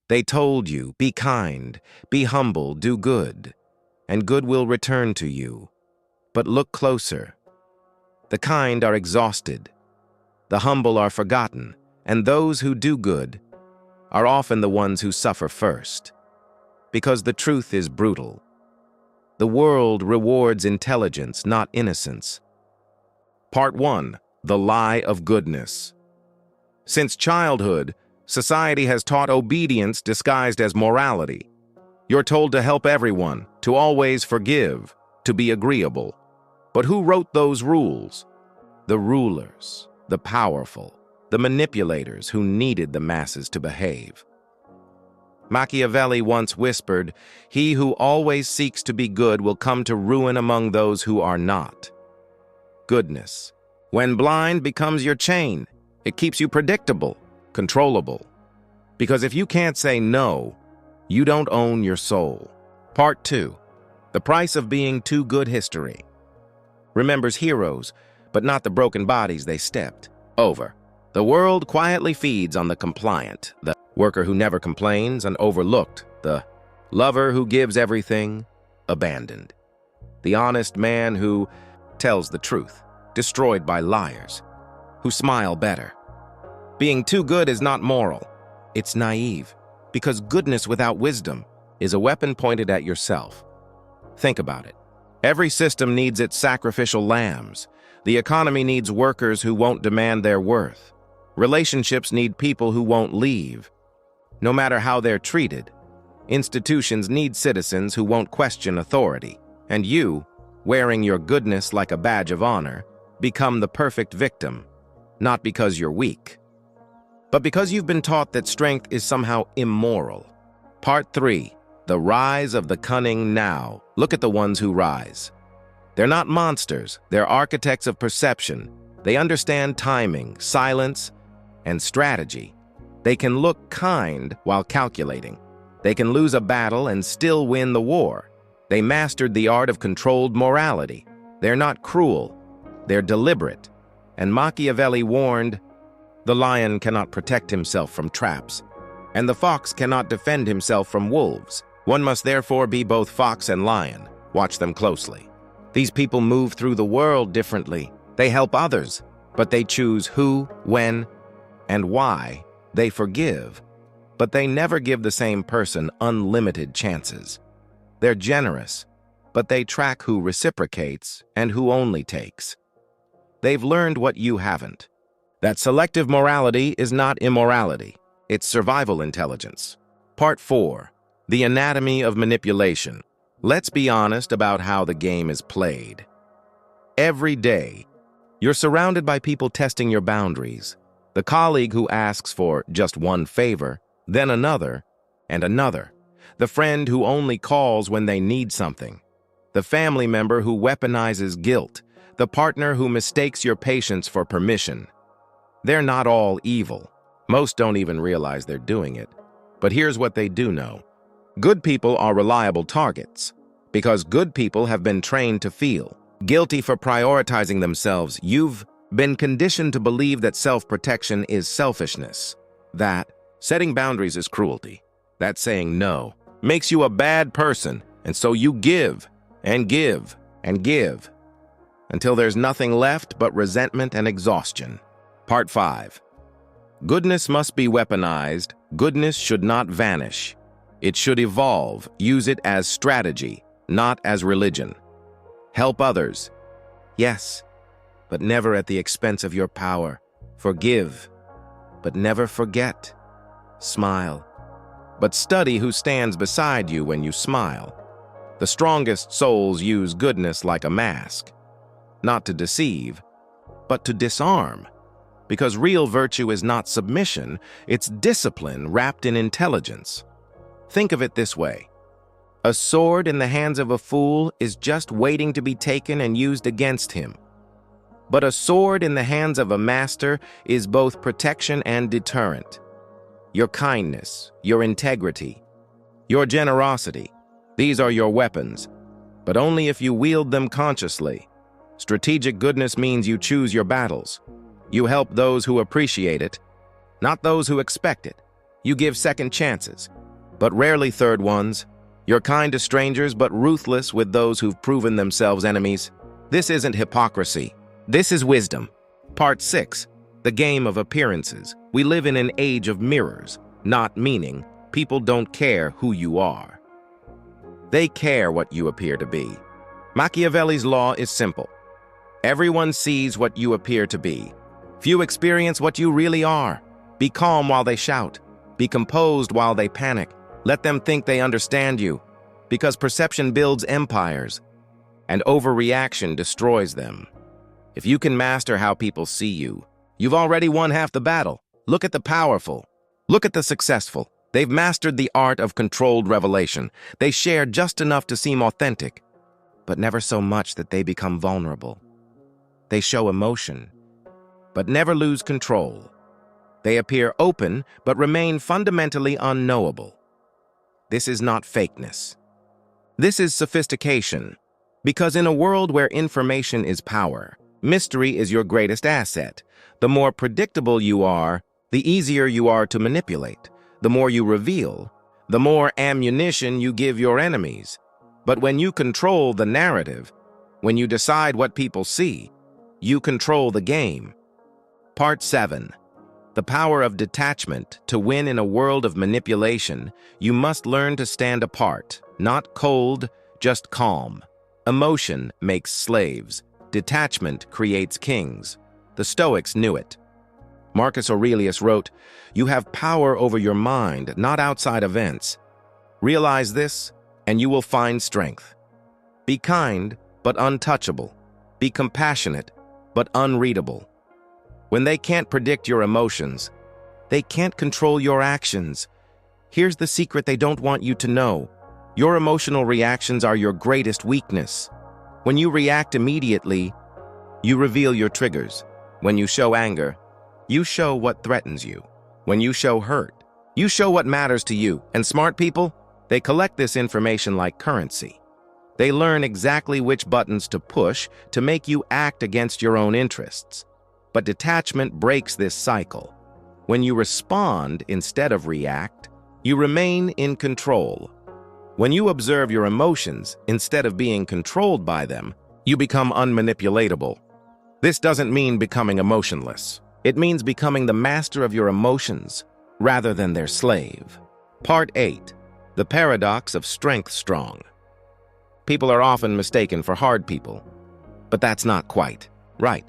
They told you, be kind, be humble, do good, and good will return to you. But look closer. The kind are exhausted, the humble are forgotten, and those who do good are often the ones who suffer first. Because the truth is brutal. The world rewards intelligence, not innocence. Part 1. The Lie of Goodness. Since childhood, society has taught obedience disguised as morality. You're told to help everyone, to always forgive, to be agreeable. But who wrote those rules? The rulers, the powerful, the manipulators who needed the masses to behave. Machiavelli once whispered, "He who always seeks to be good will come to ruin among those who are not." Goodness, when blind, becomes your chain. It keeps you predictable, controllable. Because if you can't say no, you don't own your soul. Part 2. The Price of Being Too Good. History remembers heroes, but not the broken bodies they stepped over. The world quietly feeds on the compliant, the worker who never complains and overlooked, the lover who gives everything, abandoned, the honest man who tells the truth, destroyed by liars, who smile better. Being too good is not moral. It's naive, because goodness without wisdom is a weapon pointed at yourself. Think about it. Every system needs its sacrificial lambs. The economy needs workers who won't demand their worth. Relationships need people who won't leave, no matter how they're treated. Institutions need citizens who won't question authority. And you, wearing your goodness like a badge of honor, become the perfect victim, not because you're weak, but because you've been taught that strength is somehow immoral. Part 3. The Rise of the Cunning. Now, look at the ones who rise. They're not monsters, they're architects of perception. They understand timing, silence, and strategy. They can look kind while calculating. They can lose a battle and still win the war. They mastered the art of controlled morality. They're not cruel, they're deliberate. And Machiavelli warned, the lion cannot protect himself from traps, and the fox cannot defend himself from wolves. One must therefore be both fox and lion. Watch them closely. These people move through the world differently. They help others, but they choose who, when, and why. They forgive, but they never give the same person unlimited chances. They're generous, but they track who reciprocates and who only takes. They've learned what you haven't. That selective morality is not immorality. It's survival intelligence. Part 4. The Anatomy of Manipulation. Let's be honest about how the game is played. Every day, you're surrounded by people testing your boundaries. The colleague who asks for just one favor, then another, and another. The friend who only calls when they need something. The family member who weaponizes guilt. The partner who mistakes your patience for permission. They're not all evil. Most don't even realize they're doing it. But here's what they do know. Good people are reliable targets, because good people have been trained to feel guilty for prioritizing themselves. You've been conditioned to believe that self-protection is selfishness, that setting boundaries is cruelty, that saying no makes you a bad person, and so you give and give and give until there's nothing left but resentment and exhaustion. Part 5. Goodness must be weaponized. Goodness should not vanish. It should evolve. Use it as strategy, not as religion. Help others. Yes, but never at the expense of your power. Forgive, but never forget. Smile, but study who stands beside you when you smile. The strongest souls use goodness like a mask, not to deceive, but to disarm. Because real virtue is not submission, it's discipline wrapped in intelligence. Think of it this way. A sword in the hands of a fool is just waiting to be taken and used against him. But a sword in the hands of a master is both protection and deterrent. Your kindness, your integrity, your generosity, these are your weapons, but only if you wield them consciously. Strategic goodness means you choose your battles. You help those who appreciate it, not those who expect it. You give second chances. but rarely third ones. You're kind to strangers, but ruthless with those who've proven themselves enemies. This isn't hypocrisy. This is wisdom. Part 6. The game of appearances. We live in an age of mirrors, not meaning. People don't care who you are. They care what you appear to be. Machiavelli's law is simple. Everyone sees what you appear to be. Few experience what you really are. Be calm while they shout. Be composed while they panic. Let them think they understand you, because perception builds empires, and overreaction destroys them. If you can master how people see you, you've already won half the battle. Look at the powerful. Look at the successful. They've mastered the art of controlled revelation. They share just enough to seem authentic, but never so much that they become vulnerable. They show emotion, but never lose control. They appear open, but remain fundamentally unknowable. This is not fakeness. This is sophistication, because in a world where information is power, mystery is your greatest asset. The more predictable you are, the easier you are to manipulate. The more you reveal, the more ammunition you give your enemies. But when you control the narrative, when you decide what people see, you control the game. Part 7. The power of detachment. To win in a world of manipulation, you must learn to stand apart, not cold, just calm. Emotion makes slaves. Detachment creates kings. The Stoics knew it. Marcus Aurelius wrote, "You have power over your mind, not outside events. Realize this, and you will find strength. Be kind, but untouchable. Be compassionate, but unreadable." When they can't predict your emotions, they can't control your actions. Here's the secret they don't want you to know. Your emotional reactions are your greatest weakness. When you react immediately, you reveal your triggers. When you show anger, you show what threatens you. When you show hurt, you show what matters to you. And smart people, they collect this information like currency. They learn exactly which buttons to push to make you act against your own interests. But detachment breaks this cycle. When you respond instead of react, you remain in control. When you observe your emotions instead of being controlled by them, you become unmanipulatable. This doesn't mean becoming emotionless. It means becoming the master of your emotions rather than their slave. Part 8. The paradox of strength strong. People are often mistaken for hard people, but that's not quite right.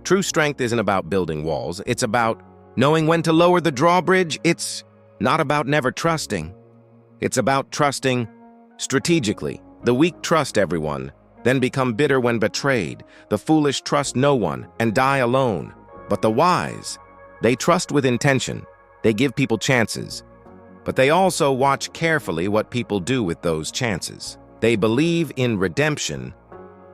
True strength isn't about building walls. It's about knowing when to lower the drawbridge. It's not about never trusting. It's about trusting strategically. The weak trust everyone, then become bitter when betrayed. The foolish trust no one and die alone. But the wise, they trust with intention. They give people chances. But they also watch carefully what people do with those chances. They believe in redemption,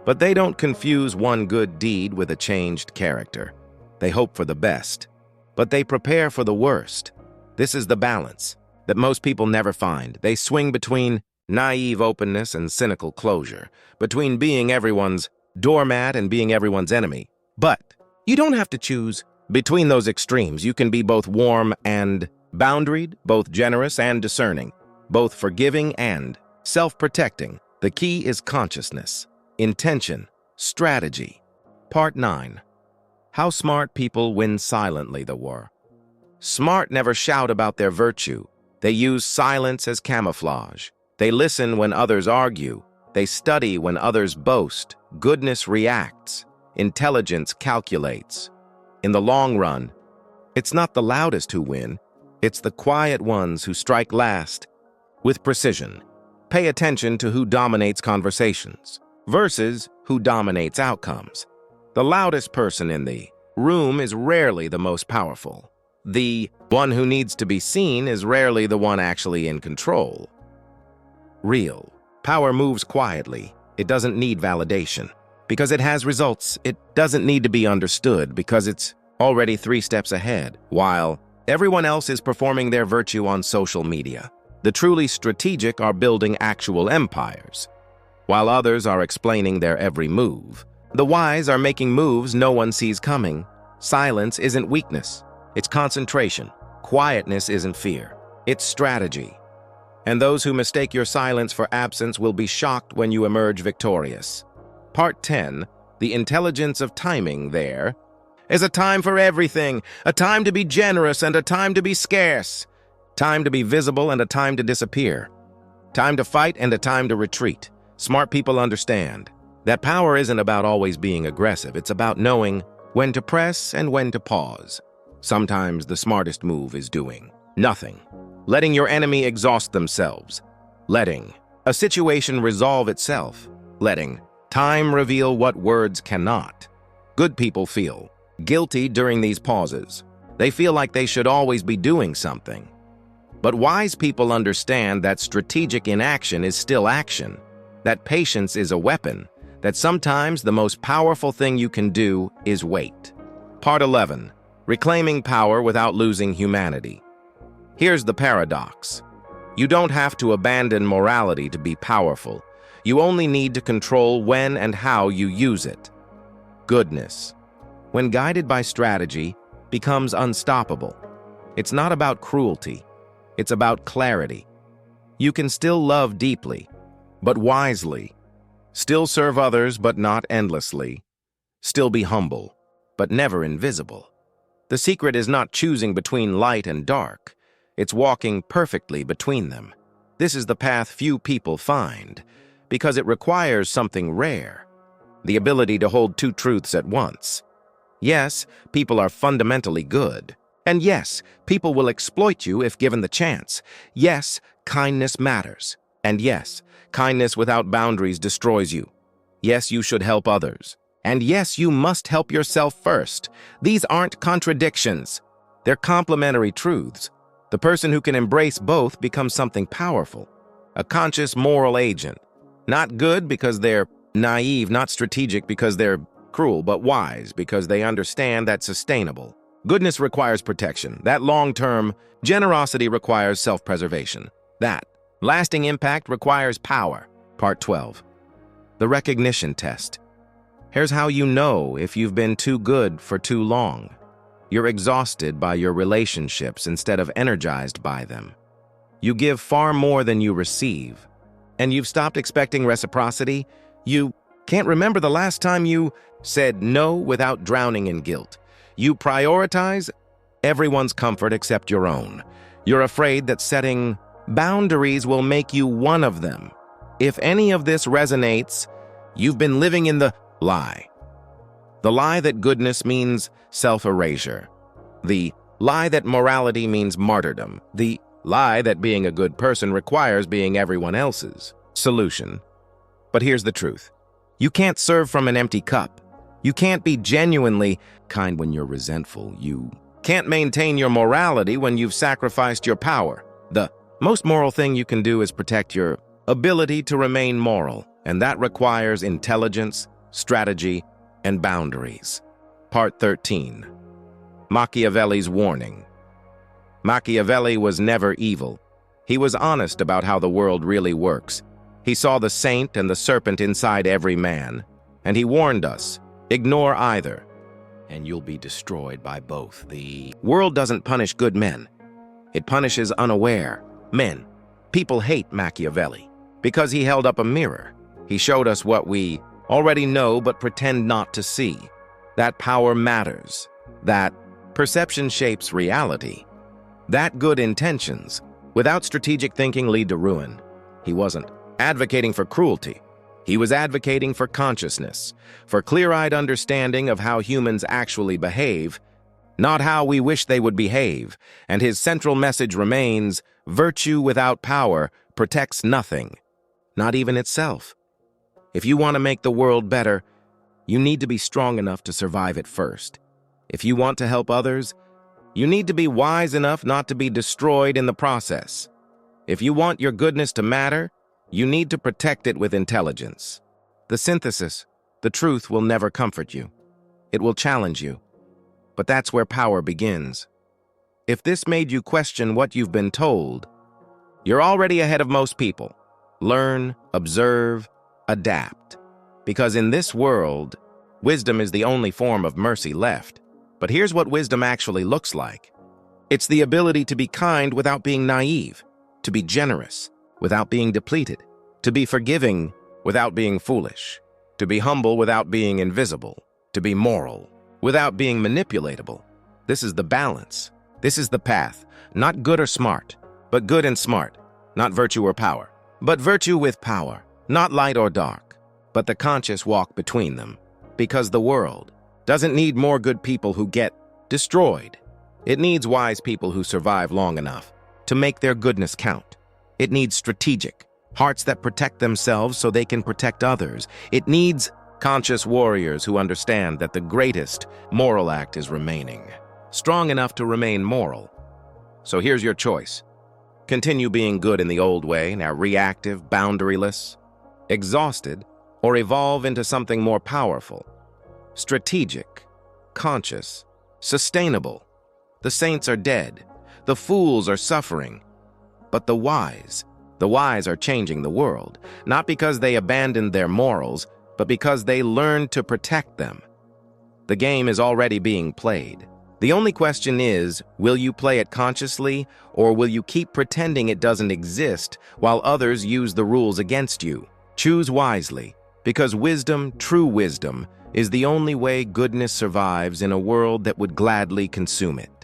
but they don't confuse one good deed with a changed character. They hope for the best, but they prepare for the worst. This is the balance that most people never find. They swing between naive openness and cynical closure, between being everyone's doormat and being everyone's enemy. But you don't have to choose between those extremes. You can be both warm and boundaried, both generous and discerning, both forgiving and self-protecting. The key is consciousness, intention, strategy. Part 9. How smart people win silently the war. Smart never shout about their virtue. They use silence as camouflage. They listen when others argue. They study when others boast. Goodness reacts. Intelligence calculates. In the long run, it's not the loudest who win. It's the quiet ones who strike last with precision. Pay attention to who dominates conversations versus who dominates outcomes. The loudest person in the room is rarely the most powerful. The one who needs to be seen is rarely the one actually in control. Real power moves quietly. It doesn't need validation because it has results. It doesn't need to be understood because it's already 3 steps ahead, while everyone else is performing their virtue on social media. The truly strategic are building actual empires, while others are explaining their every move. The wise are making moves no one sees coming. Silence isn't weakness, it's concentration. Quietness isn't fear, it's strategy. and those who mistake your silence for absence will be shocked when you emerge victorious. Part 10, the intelligence of timing there, is a time for everything, a time to be generous and a time to be scarce, time to be visible and a time to disappear, time to fight and a time to retreat. Smart people understand that power isn't about always being aggressive, it's about knowing when to press and when to pause. Sometimes the smartest move is doing nothing, letting your enemy exhaust themselves, letting a situation resolve itself, letting time reveal what words cannot. Good people feel guilty during these pauses. They feel like they should always be doing something. But wise people understand that strategic inaction is still action, that patience is a weapon, that sometimes the most powerful thing you can do is wait. Part 11. Reclaiming power without losing humanity. Here's the paradox. You don't have to abandon morality to be powerful. You only need to control when and how you use it. Goodness, when guided by strategy, becomes unstoppable. It's not about cruelty. It's about clarity. You can still love deeply, but wisely. Still serve others, but not endlessly. Still be humble, but never invisible. The secret is not choosing between light and dark. It's walking perfectly between them. This is the path few people find, because it requires something rare, the ability to hold two truths at once. Yes, people are fundamentally good. And yes, people will exploit you if given the chance. Yes, kindness matters. And yes, kindness without boundaries destroys you. Yes, you should help others. And yes, you must help yourself first. These aren't contradictions. They're complementary truths. The person who can embrace both becomes something powerful, a conscious moral agent. Not good because they're naive, not strategic because they're cruel, but wise because they understand that's sustainable. Goodness requires protection. That long-term generosity requires self-preservation. That lasting impact requires power. Part 12. The recognition test. Here's how you know if you've been too good for too long. You're exhausted by your relationships instead of energized by them. You give far more than you receive. And you've stopped expecting reciprocity. You can't remember the last time you said no without drowning in guilt. You prioritize everyone's comfort except your own. You're afraid that setting boundaries will make you one of them. If any of this resonates, you've been living in the lie. The lie that goodness means self-erasure. The lie that morality means martyrdom. The lie that being a good person requires being everyone else's solution. But here's the truth. You can't serve from an empty cup. You can't be genuinely kind when you're resentful. You can't maintain your morality when you've sacrificed your power. The most moral thing you can do is protect your ability to remain moral, and that requires intelligence, strategy, and boundaries. Part 13. Machiavelli's warning. Machiavelli was never evil. He was honest about how the world really works. He saw the saint and the serpent inside every man, and he warned us, ignore either, and you'll be destroyed by both. The world doesn't punish good men. It punishes unaware men. People hate Machiavelli because he held up a mirror. He showed us what we already know but pretend not to see. That power matters. That perception shapes reality. That good intentions, without strategic thinking, lead to ruin. He wasn't advocating for cruelty. He was advocating for consciousness, for clear-eyed understanding of how humans actually behave, not how we wish they would behave. And his central message remains, virtue without power protects nothing, not even itself. If you want to make the world better, you need to be strong enough to survive it first. If you want to help others, you need to be wise enough not to be destroyed in the process. If you want your goodness to matter, you need to protect it with intelligence. The synthesis, the truth, will never comfort you. It will challenge you. But that's where power begins. If this made you question what you've been told, you're already ahead of most people. Learn, observe, adapt. Because in this world, wisdom is the only form of mercy left. But here's what wisdom actually looks like. It's the ability to be kind without being naive, to be generous without being depleted, to be forgiving without being foolish, to be humble without being invisible, to be moral without being manipulatable. This is the balance. This is the path, not good or smart, but good and smart, not virtue or power, but virtue with power, not light or dark, but the conscious walk between them, because the world doesn't need more good people who get destroyed. It needs wise people who survive long enough to make their goodness count. It needs strategic hearts that protect themselves so they can protect others. It needs conscious warriors who understand that the greatest moral act is remaining strong enough to remain moral. So here's your choice. Continue being good in the old way, now reactive, boundaryless, exhausted, or evolve into something more powerful, strategic, conscious, sustainable. The saints are dead. The fools are suffering. But the wise are changing the world, not because they abandoned their morals, but because they learned to protect them. The game is already being played. The only question is, will you play it consciously, or will you keep pretending it doesn't exist while others use the rules against you? Choose wisely, because wisdom, true wisdom, is the only way goodness survives in a world that would gladly consume it.